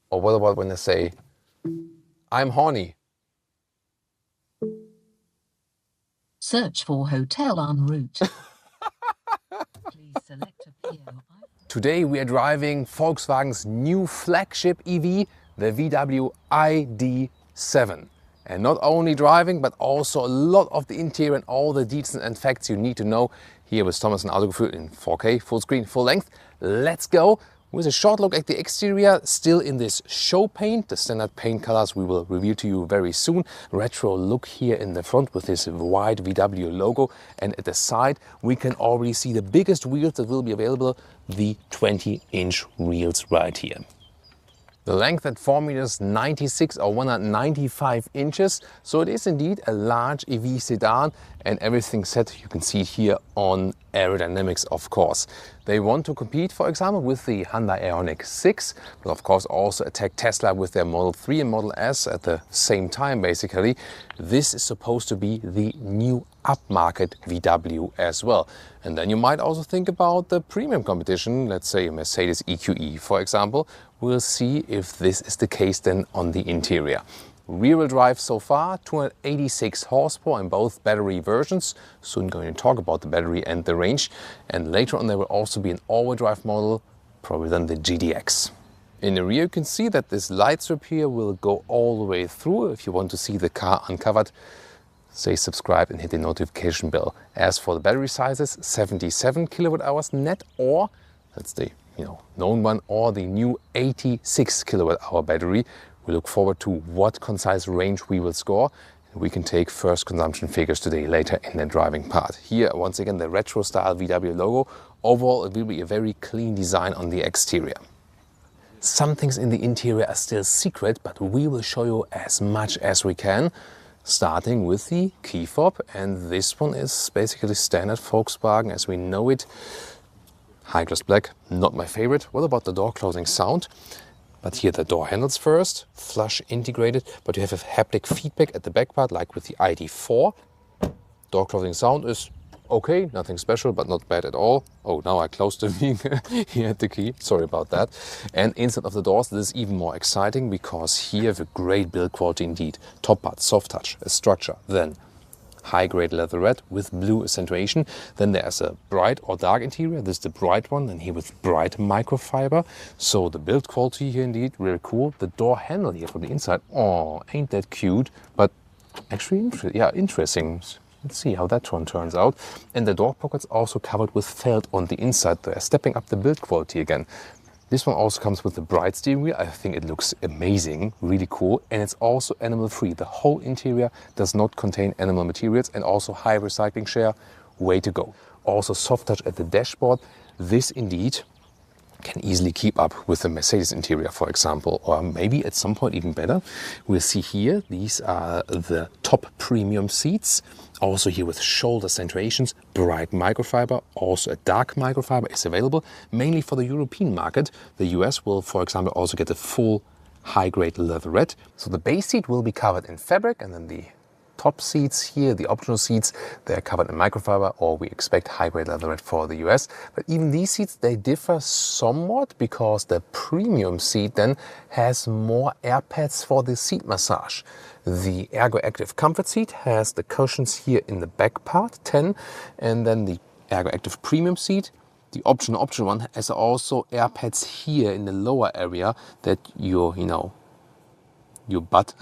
Or what about when I say, I'm horny? Search for hotel en route. Please select a POI. Today we are driving Volkswagen's new flagship EV, the VW ID.7. And not only driving, but also a lot of the interior and all the details and facts you need to know here with Thomas and Autogefühl in 4K, full screen, full length. Let's go with a short look at the exterior, still in this show paint. The standard paint colors we will review to you very soon. Retro look here in the front with this wide VW logo. And at the side, we can already see the biggest wheels that will be available, the 20-inch wheels right here. The length at 4 meters 96 or 195 inches. So it is indeed a large EV sedan, and everything set you can see here on aerodynamics, of course. They want to compete, for example, with the Hyundai Ioniq 6, but of course also attack Tesla with their Model 3 and Model S at the same time, basically. This is supposed to be the new upmarket VW as well. And then you might also think about the premium competition, let's say a Mercedes EQE, for example. We'll see if this is the case then on the interior. Rear-wheel drive so far, 286 horsepower in both battery versions. Soon going to talk about the battery and the range. And later on there will also be an all-wheel drive model, probably then the GDX. In the rear you can see that this light strip here will go all the way through. If you want to see the car uncovered, say subscribe and hit the notification bell. As for the battery sizes, 77 kilowatt hours net, or that's the known one, or the new 86 kilowatt hour battery. We look forward to what concise range we will score. We can take first consumption figures today later in the driving part. Here once again the retro style VW logo. Overall it will be a very clean design on the exterior. Some things in the interior are still secret, but we will show you as much as we can. Starting with the key fob, and this one is basically standard Volkswagen as we know it. High gloss black, not my favorite. What about the door closing sound? But here the door handles first, flush integrated, but you have a haptic feedback at the back part like with the ID.4. Door closing sound is okay, nothing special, but not bad at all. Oh, now I closed the vehicle here at the key, sorry about that. And inside of the doors, this is even more exciting because here you have a great build quality indeed. Top part, soft touch, a structure, then high-grade leatherette with blue accentuation. Then there's a bright or dark interior. This is the bright one, and here with bright microfiber. So the build quality here indeed really cool. The door handle here from the inside, oh, ain't that cute, but actually interesting. Let's see how that one turns out. And the door pockets also covered with felt on the inside. They're stepping up the build quality again. This one also comes with the bright steering wheel. I think it looks amazing, really cool. And it's also animal free. The whole interior does not contain animal materials, and also high recycling share, way to go. Also soft touch at the dashboard. This indeed can easily keep up with the Mercedes interior, for example, or maybe at some point even better. We'll see here, these are the top premium seats. Also here with shoulder accentuations, bright microfiber, also a dark microfiber is available, mainly for the European market. The US will, for example, also get a full high-grade leatherette. So the base seat will be covered in fabric, and then the top seats here, the optional seats, they're covered in microfiber, or we expect high-grade leatherette for the US. But even these seats, they differ somewhat because the premium seat then has more air pads for the seat massage. The Ergo Active Comfort seat has the cushions here in the back part, 10, and then the Ergo Active Premium seat, the optional one, has also air pads here in the lower area that your butt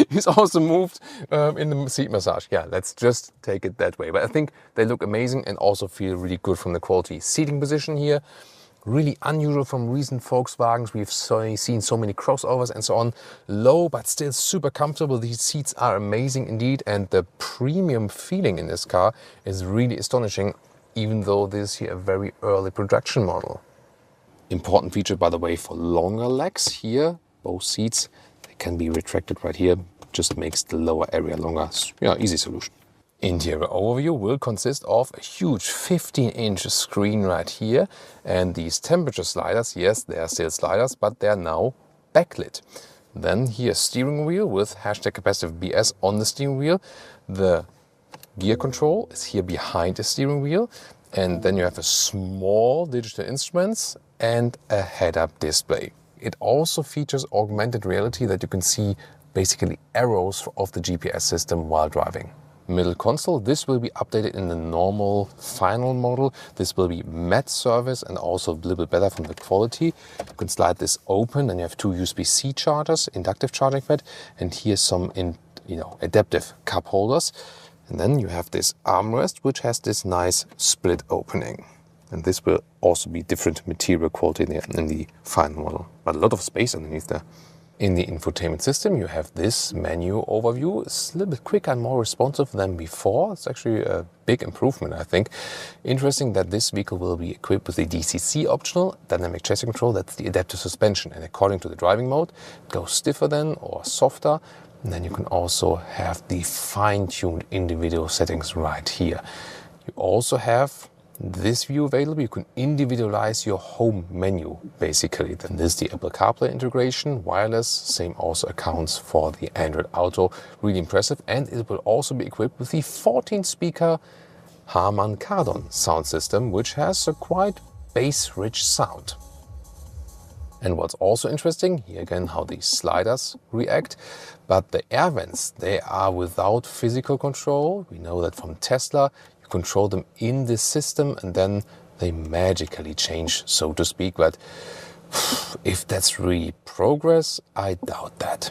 is also moved in the seat massage. Yeah, let's just take it that way. But I think they look amazing and also feel really good from the quality. Seating position here, really unusual from recent Volkswagens. We've seen so many crossovers and so on. Low, but still super comfortable. These seats are amazing indeed. And the premium feeling in this car is really astonishing, even though this is here a very early production model. Important feature, by the way, for longer legs here, both seats, they can be retracted right here. Just makes the lower area longer. Yeah, easy solution. Interior overview will consist of a huge 15-inch screen right here, and these temperature sliders, yes, they are still sliders, but they are now backlit. Then here steering wheel with #capacitive BS on the steering wheel. The gear control is here behind the steering wheel, and then you have a small digital instruments and a head-up display. it also features augmented reality that you can see basically arrows of the GPS system while driving. Middle console, this will be updated in the normal final model. This will be matte surface and also a little bit better from the quality. You can slide this open and you have two USB-C chargers, inductive charging pad, and here's some adaptive cup holders. And then you have this armrest, which has this nice split opening. And this will also be different material quality in the final model, but a lot of space underneath there. In the infotainment system, you have this menu overview. It's a little bit quicker and more responsive than before. It's actually a big improvement, I think. Interesting that this vehicle will be equipped with the DCC optional, dynamic chassis control. That's the adaptive suspension. And according to the driving mode, it goes stiffer then or softer. And then you can also have the fine-tuned individual settings right here. You also have this view available. You can individualize your home menu, basically. Then there's the Apple CarPlay integration, wireless, same also accounts for the Android Auto, really impressive. And it will also be equipped with the 14-speaker Harman Kardon sound system, which has a quite bass-rich sound. And what's also interesting, here again how the sliders react, but the air vents, they are without physical control. We know that from Tesla. Control them in the system and then they magically change, so to speak. But if that's really progress, I doubt that.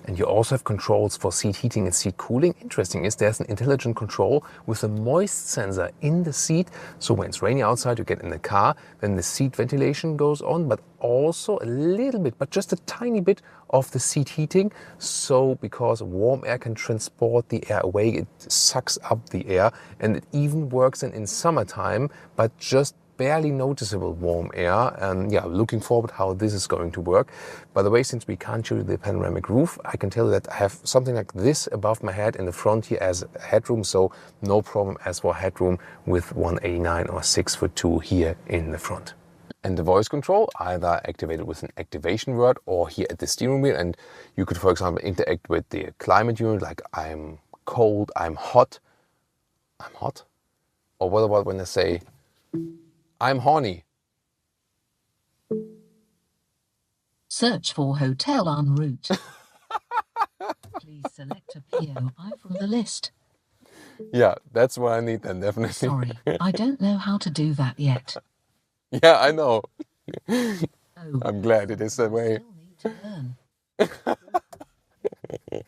And you also have controls for seat heating and seat cooling. Interesting is there's an intelligent control with a moist sensor in the seat. So when it's rainy outside, you get in the car, then the seat ventilation goes on, but also a little bit, but just a tiny bit of the seat heating. So because warm air can transport the air away, it sucks up the air, and it even works in summertime, but just barely noticeable warm air. And yeah, looking forward how this is going to work. By the way, since we can't show you the panoramic roof, I can tell you that I have something like this above my head in the front here as headroom, so no problem as for headroom with 189 or 6'2" here in the front. And the voice control, either activated with an activation word or here at the steering wheel, and you could, for example, interact with the climate unit, like I'm cold, I'm hot. I'm hot? Or what about when I say I'm horny? Search for hotel en route. Please select a POI from the list. Yeah, that's what I need then, definitely. Sorry, I don't know how to do that yet. Yeah, I know. Oh, I'm glad it is that way. still need to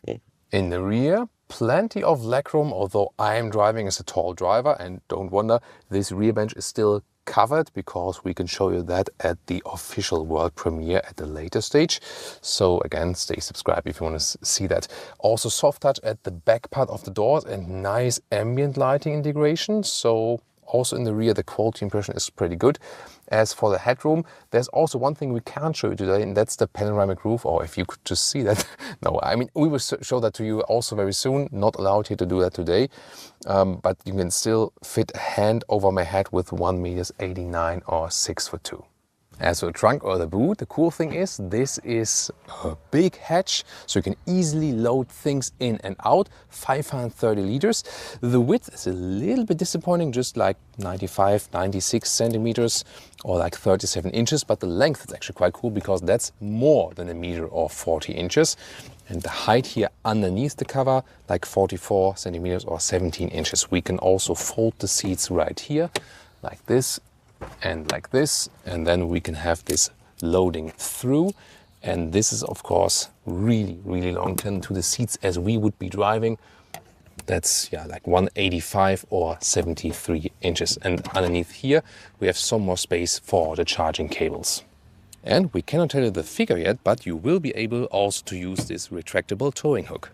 learn. In the rear, plenty of legroom, although I am driving as a tall driver, and don't wonder, this rear bench is still covered because we can show you that at the official world premiere at the later stage. So again, stay subscribed if you want to see that. Also soft touch at the back part of the doors and nice ambient lighting integration. So also in the rear, the quality impression is pretty good. As for the headroom, there's also one thing we can't show you today, and that's the panoramic roof, or if you could just see that. No, I mean, we will show that to you also very soon. Not allowed here to do that today. But you can still fit a hand over my head with 1.89 m or 6'2". As for the trunk or the boot, the cool thing is this is a big hatch, so you can easily load things in and out, 530 liters. The width is a little bit disappointing, just like 95, 96 centimeters or like 37 inches, but the length is actually quite cool because that's more than 1 meter or 40 inches. And the height here underneath the cover, like 44 centimeters or 17 inches. We can also fold the seats right here, like this, and like this, and then we can have this loading through. And this is of course really long to the seats as we would be driving. That's like 185 or 73 inches. And underneath here we have some more space for the charging cables. And we cannot tell you the figure yet, but you will be able also to use this retractable towing hook.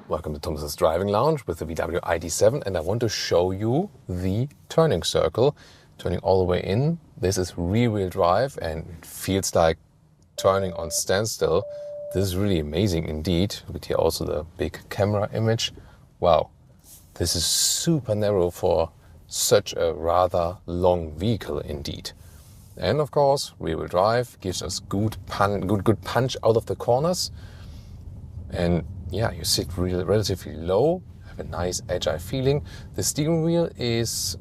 Welcome to Thomas's Driving Lounge with the VW ID.7, and I want to show you the turning circle, turning all the way in. This is rear-wheel drive and it feels like turning on standstill. This is really amazing indeed. Look at here also the big camera image. Wow, this is super narrow for such a rather long vehicle indeed. And of course, rear-wheel drive gives us good punch out of the corners. And yeah, you sit relatively low, have have a nice agile feeling. The steering wheel is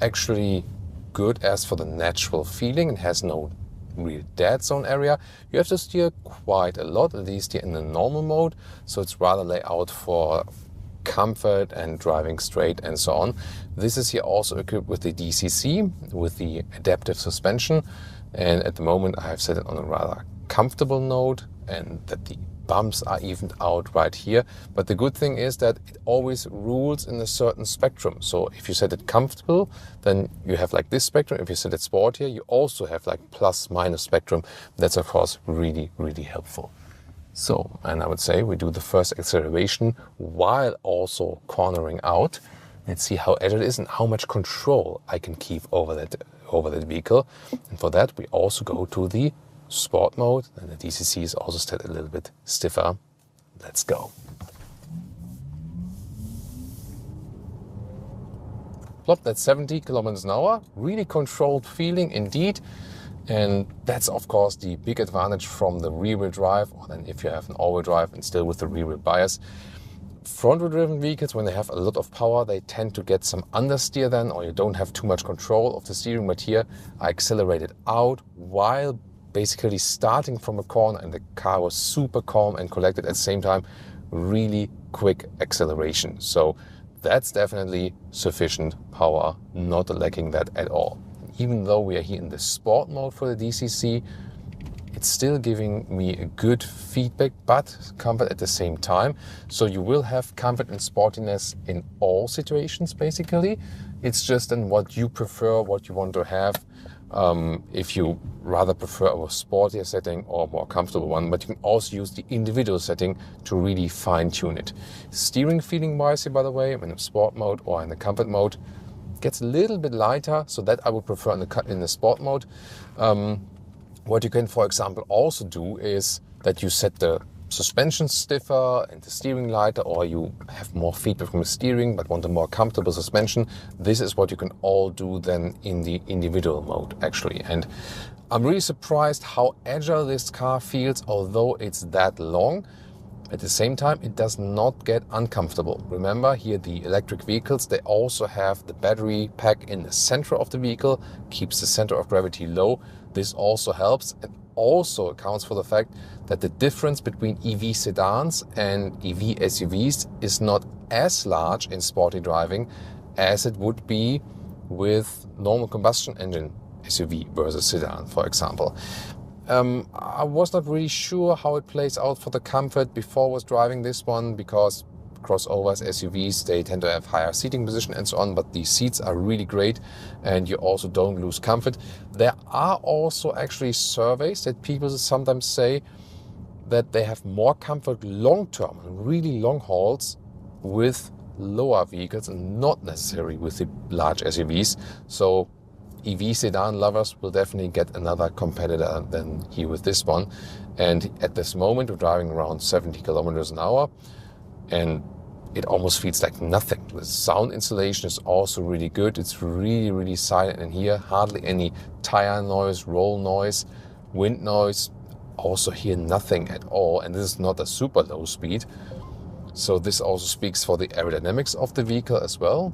actually good as for the natural feeling. It has no real dead zone area. You have to steer quite a lot, at least here in the normal mode, so it's rather laid out for comfort and driving straight and so on. This is here also equipped with the DCC, with the adaptive suspension, and at the moment I have set it on a rather comfortable note, and that the bumps are evened out right here. But the good thing is that it always rules in a certain spectrum. So if you set it comfortable, then you have like this spectrum. If you set it sport here, you also have like plus minus spectrum. That's of course really, really helpful. So, and I would say we do the first acceleration while also cornering out. Let's see how agile it is and how much control I can keep over that vehicle. And for that, we also go to the sport mode, and the DCC is also set a little bit stiffer. Let's go. Plop, that's 70 kilometers an hour. Really controlled feeling indeed. And that's of course the big advantage from the rear-wheel drive, or then if you have an all-wheel drive and still with the rear-wheel bias. Front-wheel driven vehicles, when they have a lot of power, they tend to get some understeer then, or you don't have too much control of the steering. But here I accelerated out while basically starting from a corner, and the car was super calm and collected at the same time. Really quick acceleration. So that's definitely sufficient power, not lacking that at all. Even though we are here in the sport mode for the DCC, it's still giving me a good feedback, but comfort at the same time. So you will have comfort and sportiness in all situations, basically. It's just in what you prefer, what you want to have. If you rather prefer a sportier setting or a more comfortable one, but you can also use the individual setting to really fine-tune it. Steering feeling wise here, by the way, in the sport mode or in the comfort mode, gets a little bit lighter, so that I would prefer in the sport mode. What you can, for example, also do is that you set the suspension stiffer and the steering lighter, or you have more feedback from the steering but want a more comfortable suspension. This is what you can all do then in the individual mode actually. And I'm really surprised how agile this car feels, although it's that long. At the same time, it does not get uncomfortable. Remember here, the electric vehicles, they also have the battery pack in the center of the vehicle, keeps the center of gravity low. This also helps, and also accounts for the fact that the difference between EV sedans and EV SUVs is not as large in sporty driving as it would be with normal combustion engine SUV versus sedan, for example. I was not really sure how it plays out for the comfort before I was driving this one, because crossovers, SUVs, they tend to have higher seating position and so on, but the seats are really great and you also don't lose comfort. There are also actually surveys that people sometimes say that they have more comfort long-term and really long hauls with lower vehicles and not necessarily with the large SUVs. So EV sedan lovers will definitely get another competitor than here with this one. And at this moment, we're driving around 70 kilometers an hour, and it almost feels like nothing. The sound insulation is also really good. It's really, really silent in here. Hardly any tire noise, roll noise, wind noise. Also here, nothing at all. And this is not a super low speed. So this also speaks for the aerodynamics of the vehicle as well.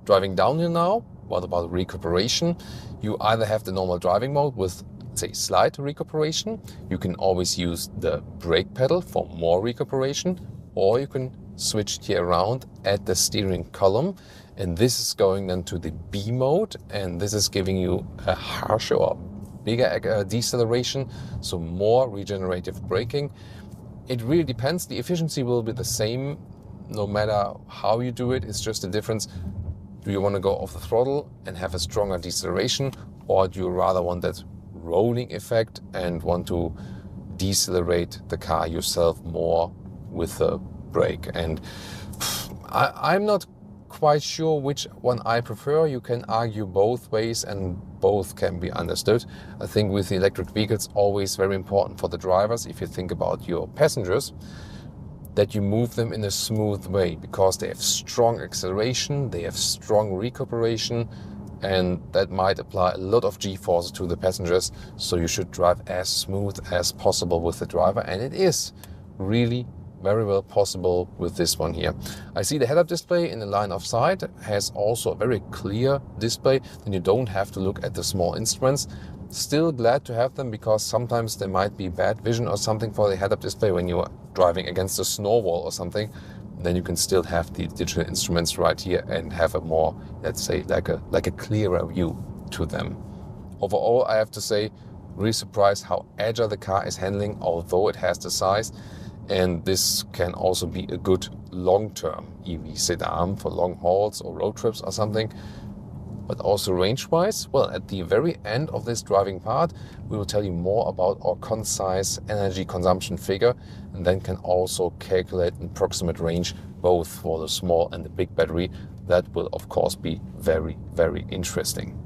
Driving downhill now. What about recuperation? You either have the normal driving mode with, say, slight recuperation. You can always use the brake pedal for more recuperation, or you can switch it here around at the steering column. And this is going then to the B mode, and this is giving you a harsher or bigger deceleration, so more regenerative braking. It really depends. The efficiency will be the same no matter how you do it. It's just a difference. Do you want to go off the throttle and have a stronger deceleration, or do you rather want that rolling effect and want to decelerate the car yourself more with the brake? And I'm not quite sure which one I prefer. You can argue both ways and both can be understood. I think with the electric vehicles, always very important for the drivers, if you think about your passengers, that you move them in a smooth way, because they have strong acceleration, they have strong recuperation, and that might apply a lot of G-forces to the passengers. So you should drive as smooth as possible with the driver, and it is really, very well possible with this one here. I see the head-up display in the line of sight has also a very clear display, then you don't have to look at the small instruments. Still glad to have them because sometimes there might be bad vision or something for the head-up display when you're driving against a snow wall or something. Then you can still have the digital instruments right here and have a more, let's say, like a clearer view to them. Overall, I have to say, really surprised how agile the car is handling, although it has the size. And this can also be a good long-term EV sedan for long hauls or road trips or something. But also range-wise, well, at the very end of this driving part, we will tell you more about our concise energy consumption figure, and then can also calculate an approximate range both for the small and the big battery. That will, of course, be very, very interesting.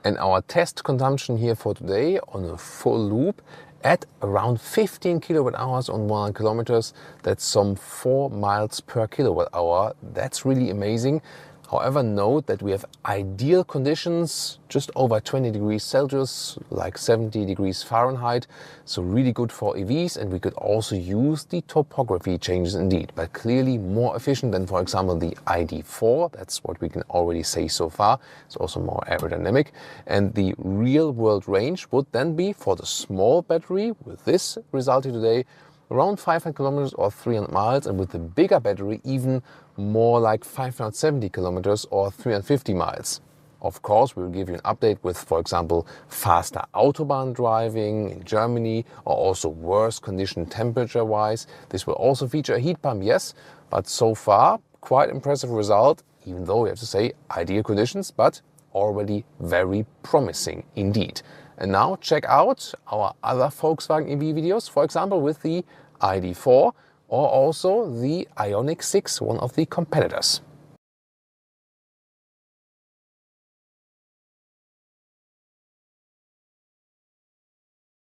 And our test consumption here for today on a full loop at around 15 kilowatt hours on 100 kilometers. That's some 4 miles per kilowatt hour. That's really amazing. However, note that we have ideal conditions, just over 20 degrees Celsius, like 70 degrees Fahrenheit. So really good for EVs, and we could also use the topography changes indeed, but clearly more efficient than, for example, the ID.4. That's what we can already say so far. It's also more aerodynamic. And the real world range would then be for the small battery with this result here today, around 500 kilometers or 300 miles, and with the bigger battery even more like 570 kilometers or 350 miles. Of course, we will give you an update with, for example, faster Autobahn driving in Germany, or also worse condition temperature-wise. This will also feature a heat pump, yes, but so far, quite impressive result, even though we have to say ideal conditions, but already very promising indeed. And now check out our other Volkswagen EV videos, for example, with the ID.4 or also the Ioniq 6, one of the competitors.